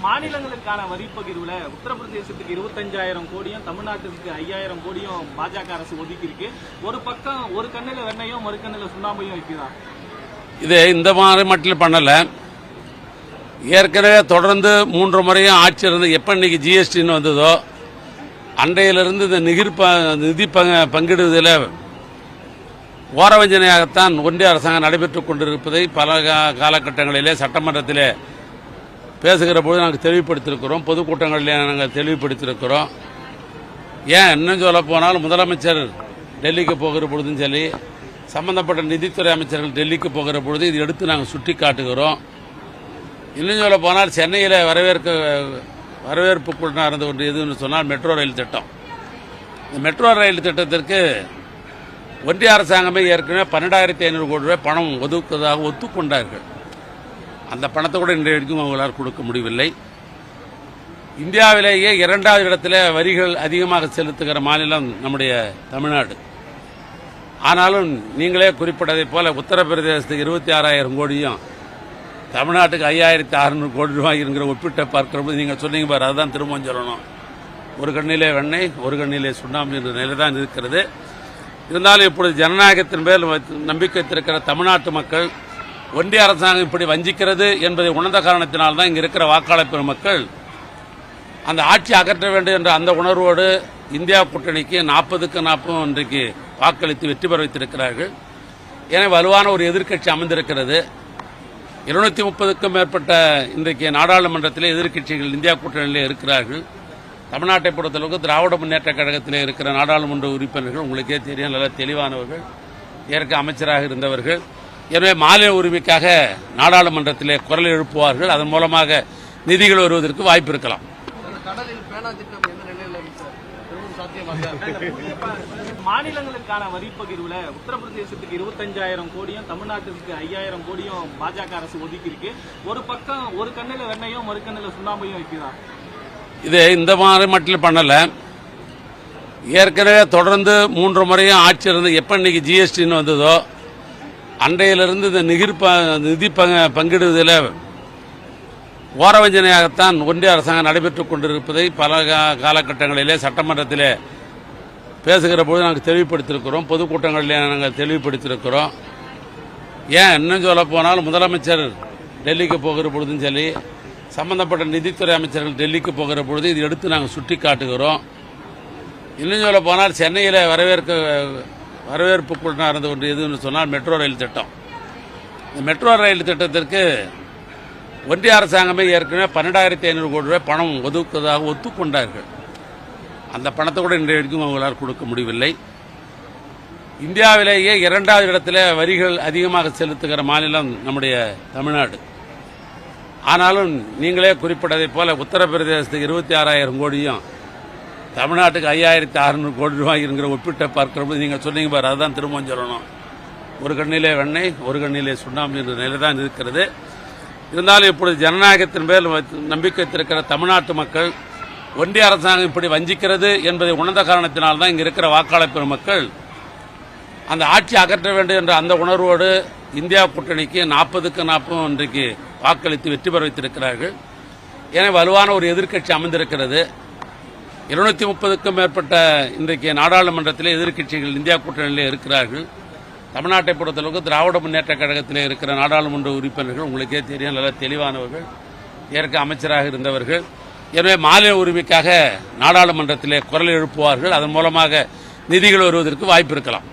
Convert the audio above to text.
மாநிலங்களுக்கான வரி பகிர்வுல உத்தரப்பிரதேசத்துக்கு 25,000 கோடியும் தமிழ்நாட்டுக்கு 5,000 கோடியும் பாஜக அரசு ஒதுக்கி இருக்கு. ஒரு பக்கம் ஒரு கண்ணில வெண்ணையும் ஒரு கண்ணில சுண்ணாம்பையும் வைக்குதா? இது இந்த மாதிரி மட்டும் பண்ணல. ஏற்கனவே தொடர்ந்து 3 முறையும் ஆட்சி இருந்து எப்ப இன்னைக்கு ஜிஎஸ்டின்னு வந்ததோ அன்றையிலிருந்து இந்த நிதி பங்கிடுவதில் ஓரவஞ்சனையாகத்தான் ஒன்றிய அரசாங்கம் நடைபெற்றுக் கொண்டிருப்பதை பல காலகட்டங்களிலே சட்டமன்றத்திலே பேசுகிற போது நாங்கள் தெளிவுபடுத்தியிருக்கிறோம், பொதுக்கூட்டங்களிலே நாங்கள் தெளிவுபடுத்தியிருக்கிறோம். ஏன் இன்னும் சொல்ல போனால் முதலமைச்சர் டெல்லிக்கு போகிற பொழுதும் சரி, சம்பந்தப்பட்ட நிதித்துறை அமைச்சர்கள் டெல்லிக்கு போகிற பொழுது இது எடுத்து நாங்கள் சுட்டி காட்டுகிறோம். இன்னும் சொல்ல போனால் சென்னையில் வரவேற்புக்குள்ளாக இருந்த ஒன்று எதுன்னு சொன்னால் மெட்ரோ ரயில் திட்டம். இந்த மெட்ரோ ரயில் திட்டத்திற்கு ஒன்றிய அரசாங்கமே ஏற்கனவே 12,500 கோடி ரூபாய் பணம் ஒதுக்குவதாக ஒத்துக்கொண்டார்கள். அந்த பணத்தை கூட இன்றைய வரைக்கும் அவங்களால் கொடுக்க முடியவில்லை. இந்தியாவிலேயே 2வது இடத்துல வரிகள் அதிகமாக செலுத்துகிற மாநிலம் நம்முடைய தமிழ்நாடு. ஆனாலும் நீங்களே குறிப்பிட்டதை போல உத்தரப்பிரதேசத்துக்கு 26,000 கோடியும் தமிழ்நாட்டுக்கு 5,600 கோடி ரூபாய் என்கிற ஒப்பிட்ட பார்க்கிற போது நீங்கள் சொன்னீங்க பாரு, அதுதான் திரும்ப சொல்லணும். ஒரு கண்ணிலே வெண்ணெய் ஒரு கண்ணிலே சுண்ணாம்பு என்ற நிலை தான் இருக்கிறது. இருந்தாலும் இப்பொழுது ஜனநாயகத்தின் மேல் நம்பிக்கை வைத்திருக்கிற தமிழ்நாட்டு மக்கள் ஒன்றிய அரசாங்கம் இப்படி வஞ்சிக்கிறது என்பதை உணர்ந்த காரணத்தினால்தான் இங்கே இருக்கிற வாக்காளர் பெருமக்கள் அந்த ஆட்சி அகற்ற வேண்டும் என்ற அந்த உணர்வோடு இந்தியா கூட்டணிக்கு 40க்கு 40 இன்றைக்கு வாக்களித்து வெற்றி பெற வைத்திருக்கிறார்கள். எனவே வலுவான ஒரு எதிர்க்கட்சி அமைந்திருக்கிறது. 230க்கும் மேற்பட்ட இன்றைக்கு நாடாளுமன்றத்திலே எதிர்க்கட்சிகள் இந்தியா கூட்டணியிலே இருக்கிறார்கள். தமிழ்நாட்டை பொறுத்தளவுக்கு திராவிட முன்னேற்ற கழகத்திலே இருக்கிற நாடாளுமன்ற உறுப்பினர்கள் உங்களுக்கே தெரியும், நல்ல தெளிவானவர்கள், ஏற்க அமைச்சராக இருந்தவர்கள். எனவே மாநில உரிமைக்காக நாடாளுமன்றத்திலே குரல் எழுப்புவார்கள். அதன் மூலமாக நிதிகள் வருவதற்கு வாய்ப்பு இருக்கலாம். மாநிலங்களுக்கான வரி பகிர்வுல உத்தரப்பிரதேசத்துக்கு 25,000 கோடியும் தமிழ்நாட்டுக்கு 5,000 கோடியும் பாஜக அரசு ஒதுக்கி இருக்கு. ஒரு பக்கம் ஒரு கண்ணில வெண்ணையும் ஒரு கண்ணில சுண்ணாம்பையும் வைக்குதா? இது இந்த மாதிரி மட்டும் பண்ணல. ஏற்கனவே தொடர்ந்து 3 முறையும் ஆட்சி இருந்து எப்ப இன்னைக்கு ஜிஎஸ்டின்னு வந்ததோ அன்றையிலிருந்து இந்த நிதி பங்கிடுவதில் ஓரவஞ்சனையாகத்தான் ஒன்றிய அரசாங்கம் நடைபெற்றுக் கொண்டிருப்பதை பல காலகட்டங்களிலே சட்டமன்றத்திலே பேசுகிற போது நாங்கள் தெளிவுபடுத்தியிருக்கிறோம், பொதுக்கூட்டங்களிலே நாங்கள் தெளிவுபடுத்தியிருக்கிறோம். ஏன் இன்னும் சொல்ல போனால் முதலமைச்சர் டெல்லிக்கு போகிற பொழுதும் சரி, சம்பந்தப்பட்ட நிதித்துறை அமைச்சர்கள் டெல்லிக்கு போகிற பொழுது இது எடுத்து நாங்கள் சுட்டி காட்டுகிறோம். இன்னும் சொல்ல போனால் சென்னையில் வரவேற்புக்குள்ளாக இருந்த ஒன்று எதுன்னு சொன்னால் மெட்ரோ ரயில் திட்டம். இந்த மெட்ரோ ரயில் திட்டத்திற்கு ஒன்றிய அரசாங்கமே ஏற்கனவே 12,500 கோடி ரூபாய் பணம் ஒதுக்குவதாக ஒத்துக்கொண்டார்கள். அந்த பணத்தை கூட இன்றைய வரைக்கும் அவங்களால் கொடுக்க முடியவில்லை. இந்தியாவிலேயே 2வது இடத்துல வரிகள் அதிகமாக செலுத்துகிற மாநிலம் நம்முடைய தமிழ்நாடு. ஆனாலும் நீங்களே குறிப்பிட்டதை போல உத்தரப்பிரதேசத்துக்கு 26,000 கோடியும் தமிழ்நாட்டுக்கு 5,600 கோடி ரூபாய் என்கிற ஒப்பிட்ட பார்க்கிற போது நீங்கள் சொன்னீங்க பாரு, அதுதான் திரும்ப சொல்லணும். ஒரு கண்ணிலே வெண்ணெய் ஒரு கண்ணிலே சுண்ணாம்பு என்ற நிலை தான் இருக்கிறது. இருந்தாலும் இப்பொழுது ஜனநாயகத்தின் மேல் நம்பிக்கை வைத்திருக்கிற தமிழ்நாட்டு மக்கள் ஒன்றிய அரசாங்கம் இப்படி வஞ்சிக்கிறது என்பதை உணர்ந்த காரணத்தினால்தான் இங்கே இருக்கிற வாக்காளர் பெருமக்கள் அந்த ஆட்சி அகற்ற வேண்டும் என்ற அந்த உணர்வோடு இந்தியா கூட்டணிக்கு 40க்கு 40 இன்றைக்கு வாக்களித்து வெற்றி பெற வைத்திருக்கிறார்கள். எனவே வலுவான ஒரு எதிர்க்கட்சி அமைந்திருக்கிறது. 230க்கும் மேற்பட்ட இன்றைக்கு நாடாளுமன்றத்திலே எதிர்க்கட்சிகள் இந்தியா கூட்டணியிலே இருக்கிறார்கள். தமிழ்நாட்டை பொறுத்தளவுக்கு திராவிட முன்னேற்ற கழகத்திலே இருக்கிற நாடாளுமன்ற உறுப்பினர்கள் உங்களுக்கே தெரியும், நல்ல தெளிவானவர்கள், ஏற்க அமைச்சராக இருந்தவர்கள். எனவே மாநில உரிமைக்காக நாடாளுமன்றத்திலே குரல் எழுப்புவார்கள். அதன் மூலமாக நிதிகள் வருவதற்கு வாய்ப்பு இருக்கலாம்.